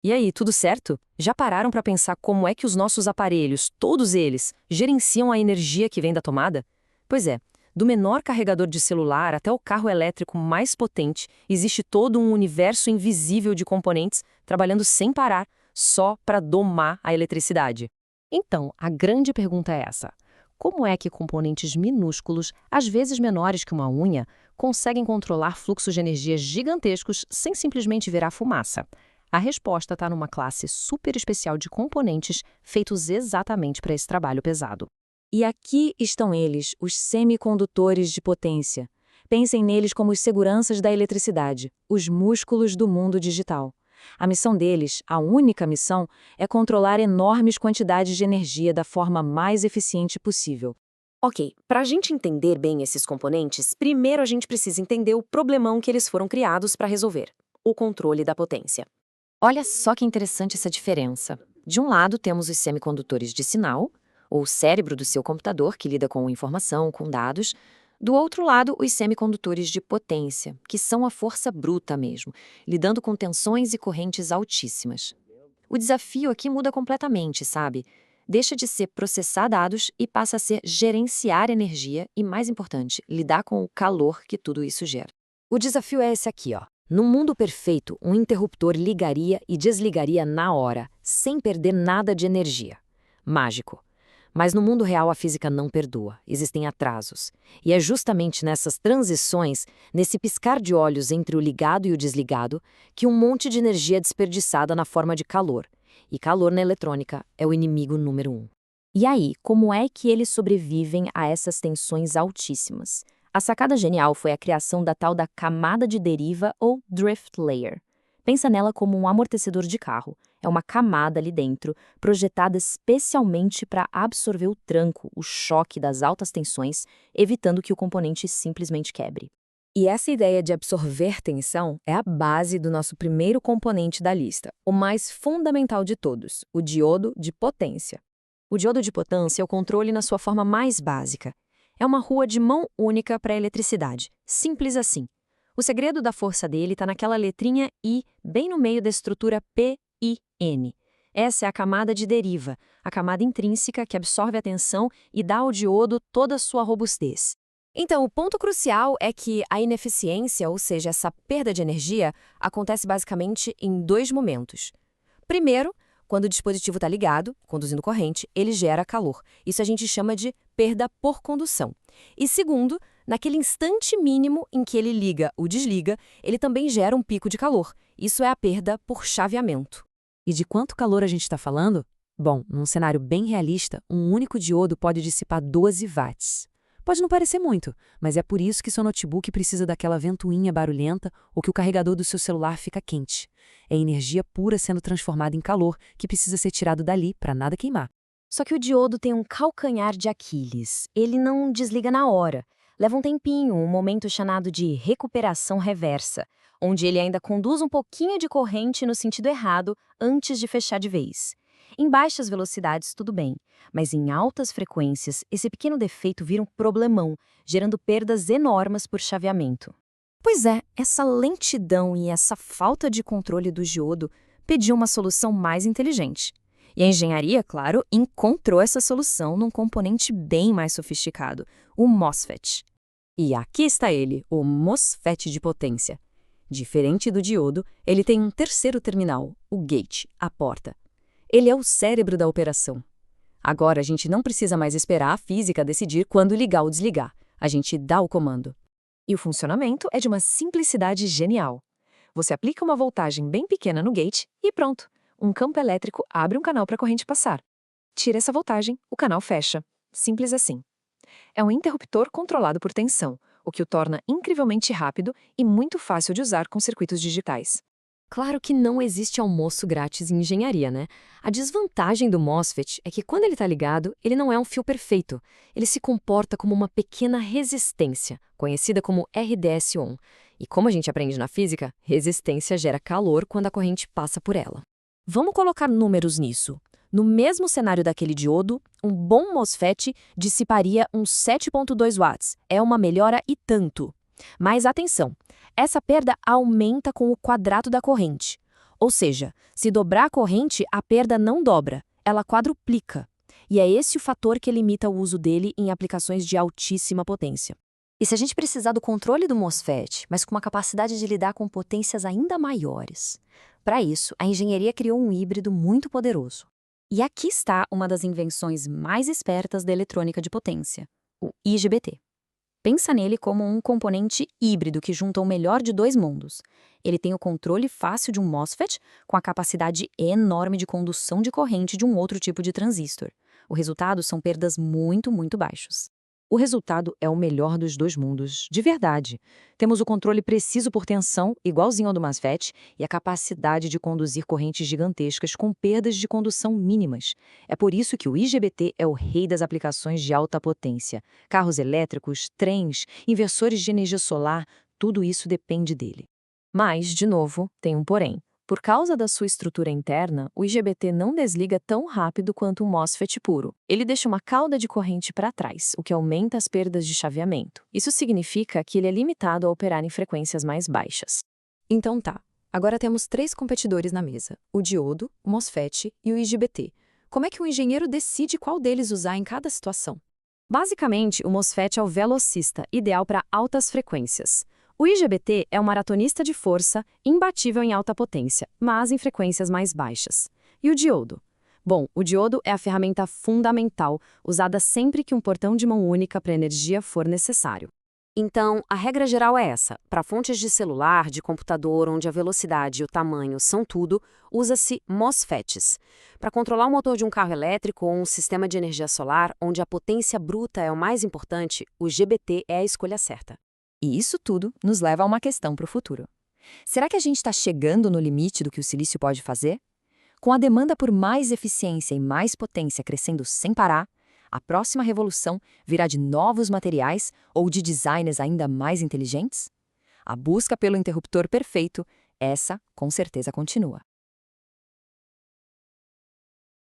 E aí, tudo certo? Já pararam para pensar como é que os nossos aparelhos, todos eles, gerenciam a energia que vem da tomada? Pois é, do menor carregador de celular até o carro elétrico mais potente, existe todo um universo invisível de componentes trabalhando sem parar, só para domar a eletricidade. Então, a grande pergunta é essa: como é que componentes minúsculos, às vezes menores que uma unha, conseguem controlar fluxos de energia gigantescos sem simplesmente virar fumaça? A resposta está numa classe super especial de componentes feitos exatamente para esse trabalho pesado. E aqui estão eles, os semicondutores de potência. Pensem neles como os seguranças da eletricidade, os músculos do mundo digital. A missão deles, a única missão, é controlar enormes quantidades de energia da forma mais eficiente possível. Ok, para a gente entender bem esses componentes, primeiro a gente precisa entender o problemão que eles foram criados para resolver: o controle da potência. Olha só que interessante essa diferença. De um lado, temos os semicondutores de sinal, ou o cérebro do seu computador, que lida com informação, com dados. Do outro lado, os semicondutores de potência, que são a força bruta mesmo, lidando com tensões e correntes altíssimas. O desafio aqui muda completamente, sabe? Deixa de ser processar dados e passa a ser gerenciar energia e, mais importante, lidar com o calor que tudo isso gera. O desafio é esse aqui, ó. Num mundo perfeito, um interruptor ligaria e desligaria na hora, sem perder nada de energia. Mágico. Mas no mundo real a física não perdoa, existem atrasos. E é justamente nessas transições, nesse piscar de olhos entre o ligado e o desligado, que um monte de energia é desperdiçada na forma de calor. E calor na eletrônica é o inimigo número 1. E aí, como é que eles sobrevivem a essas tensões altíssimas? A sacada genial foi a criação da tal da camada de deriva ou drift layer. Pensa nela como um amortecedor de carro. É uma camada ali dentro, projetada especialmente para absorver o tranco, o choque das altas tensões, evitando que o componente simplesmente quebre. E essa ideia de absorver tensão é a base do nosso primeiro componente da lista, o mais fundamental de todos, o diodo de potência. O diodo de potência é o controle na sua forma mais básica. É uma rua de mão única para a eletricidade. Simples assim. O segredo da força dele está naquela letrinha I, bem no meio da estrutura PIN. Essa é a camada de deriva, a camada intrínseca que absorve a tensão e dá ao diodo toda a sua robustez. Então, o ponto crucial é que a ineficiência, ou seja, essa perda de energia, acontece basicamente em dois momentos. Primeiro, quando o dispositivo está ligado, conduzindo corrente, ele gera calor. Isso a gente chama de perda por condução. E segundo, naquele instante mínimo em que ele liga ou desliga, ele também gera um pico de calor. Isso é a perda por chaveamento. E de quanto calor a gente está falando? Bom, num cenário bem realista, um único diodo pode dissipar 12 watts. Pode não parecer muito, mas é por isso que seu notebook precisa daquela ventoinha barulhenta ou que o carregador do seu celular fica quente. É energia pura sendo transformada em calor que precisa ser tirado dali para nada queimar. Só que o diodo tem um calcanhar de Aquiles. Ele não desliga na hora. Leva um tempinho, um momento chamado de recuperação reversa, onde ele ainda conduz um pouquinho de corrente no sentido errado antes de fechar de vez. Em baixas velocidades, tudo bem, mas em altas frequências, esse pequeno defeito vira um problemão, gerando perdas enormes por chaveamento. Pois é, essa lentidão e essa falta de controle do diodo pediu uma solução mais inteligente. E a engenharia, claro, encontrou essa solução num componente bem mais sofisticado, o MOSFET. E aqui está ele, o MOSFET de potência. Diferente do diodo, ele tem um terceiro terminal, o gate, a porta. Ele é o cérebro da operação. Agora a gente não precisa mais esperar a física decidir quando ligar ou desligar. A gente dá o comando. E o funcionamento é de uma simplicidade genial. Você aplica uma voltagem bem pequena no gate e pronto. Um campo elétrico abre um canal para a corrente passar. Tira essa voltagem, o canal fecha. Simples assim. É um interruptor controlado por tensão, o que o torna incrivelmente rápido e muito fácil de usar com circuitos digitais. Claro que não existe almoço grátis em engenharia, né? A desvantagem do MOSFET é que quando ele está ligado, ele não é um fio perfeito. Ele se comporta como uma pequena resistência, conhecida como RDS-on. E como a gente aprende na física, resistência gera calor quando a corrente passa por ela. Vamos colocar números nisso. No mesmo cenário daquele diodo, um bom MOSFET dissiparia uns 7,2 watts. É uma melhora e tanto. Mas atenção, essa perda aumenta com o quadrado da corrente. Ou seja, se dobrar a corrente, a perda não dobra, ela quadruplica. E é esse o fator que limita o uso dele em aplicações de altíssima potência. E se a gente precisar do controle do MOSFET, mas com uma capacidade de lidar com potências ainda maiores? Para isso, a engenharia criou um híbrido muito poderoso. E aqui está uma das invenções mais espertas da eletrônica de potência, o IGBT. Pensa nele como um componente híbrido que junta o melhor de dois mundos. Ele tem o controle fácil de um MOSFET com a capacidade enorme de condução de corrente de um outro tipo de transistor. O resultado são perdas muito, muito baixas. O resultado é o melhor dos dois mundos, de verdade. Temos o controle preciso por tensão, igualzinho ao do MOSFET, e a capacidade de conduzir correntes gigantescas com perdas de condução mínimas. É por isso que o IGBT é o rei das aplicações de alta potência. Carros elétricos, trens, inversores de energia solar, tudo isso depende dele. Mas, de novo, tem um porém. Por causa da sua estrutura interna, o IGBT não desliga tão rápido quanto um MOSFET puro. Ele deixa uma cauda de corrente para trás, o que aumenta as perdas de chaveamento. Isso significa que ele é limitado a operar em frequências mais baixas. Então tá, agora temos 3 competidores na mesa: o diodo, o MOSFET e o IGBT. Como é que um engenheiro decide qual deles usar em cada situação? Basicamente, o MOSFET é o velocista, ideal para altas frequências. O IGBT é um maratonista de força, imbatível em alta potência, mas em frequências mais baixas. E o diodo? Bom, o diodo é a ferramenta fundamental, usada sempre que um portão de mão única para energia for necessário. Então, a regra geral é essa: para fontes de celular, de computador, onde a velocidade e o tamanho são tudo, usa-se MOSFETs. Para controlar o motor de um carro elétrico ou um sistema de energia solar, onde a potência bruta é o mais importante, o IGBT é a escolha certa. E isso tudo nos leva a uma questão para o futuro. Será que a gente está chegando no limite do que o silício pode fazer? Com a demanda por mais eficiência e mais potência crescendo sem parar, a próxima revolução virá de novos materiais ou de designers ainda mais inteligentes? A busca pelo interruptor perfeito, essa com certeza continua.